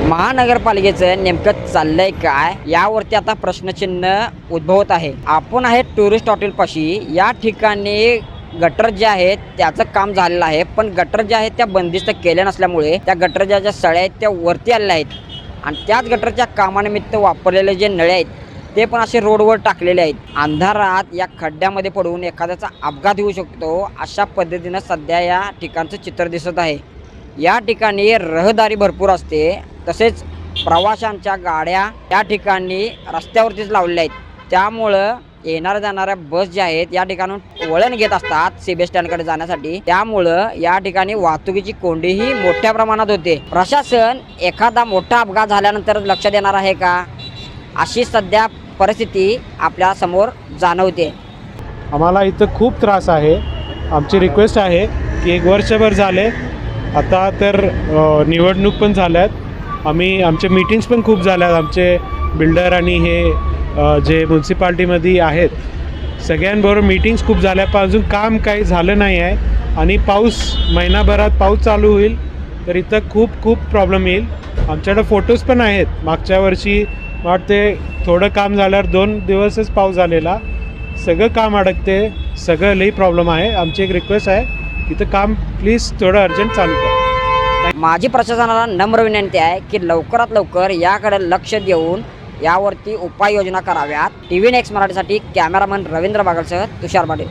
महानगरपालिकेचं नेमकं चाललंय काय यावरती आता प्रश्नचिन्ह उद्भवत आहे। आपण आहे टुरिस्ट हॉटेल पाशी, या ठिकाणी गटर जे आहेत त्याचं काम झालेलं आहे, पण गटर जे आहेत त्या बंदिस्त केल्या नसल्यामुळे त्या गटरच्या ज्या सळ्या आहेत त्या वरती आलेल्या आहेत आणि त्याच गटरच्या कामानिमित्त वापरलेले जे नळे आहेत ते पण असे रोडवर टाकलेले आहेत। अंधारात या खड्ड्यामध्ये पडून एखाद्याचा अपघात होऊ शकतो, अशा पद्धतीनं सध्या या ठिकाणचं चित्र दिसत आहे। या ठिकाणी रहदारी भरपूर असते, तसेच प्रवाशांच्या गाड्या या ठिकाणी रस्त्यावरतीच लावलेल्या आहेत, त्यामुळं येणाऱ्या जाणाऱ्या बस ज्या आहेत या ठिकाणून वळण घेत असतात सीबी स्टँडकडे जाण्यासाठी, त्यामुळं या ठिकाणी वाहतुकीची कोंडीही मोठ्या प्रमाणात होते। प्रशासन एखादा मोठा अपघात झाल्यानंतर लक्ष देणार आहे का, अशी सध्या परिस्थिती आपल्या समोर जाणवते। आम्हाला इथं खूप त्रास आहे। आमची रिक्वेस्ट आहे की 1 वर्षभर झाले, आता तर निवडणूक पण झाल्यात, आमचे मीटिंग्स पण खूप झाल्यात, आमचे बिल्डर आणि हे जे म्युन्सिपाल्टीमध्ये आहेत सगळ्यांबरोबर मीटिंग्स खूप झाल्या, पण अजून काम काही झालं नाही आहे। आणि महिनाभरात पाऊस चालू होईल तर इथं खूप प्रॉब्लेम येईल। आमच्याकडे फोटोज पण आहेत, मागच्या वर्षी वाटते थोडं काम झाल्यावर 2 दिवसच पाऊस झालेला, सगळं काम अडकते, सगळं लई प्रॉब्लेम आहे। आमची एक रिक्वेस्ट आहे, इथं काम प्लीज थोडं अर्जंट चालू करा। माझी प्रशासनाला नम्र विनंती आहे की लवकरात लवकर याकडे लक्ष देऊन यावरती उपाययोजना कराव्यात। TV नेक्स्ट मराठीसाठी कॅमेरामन रवींद्र बागलसह तुषार पाटील।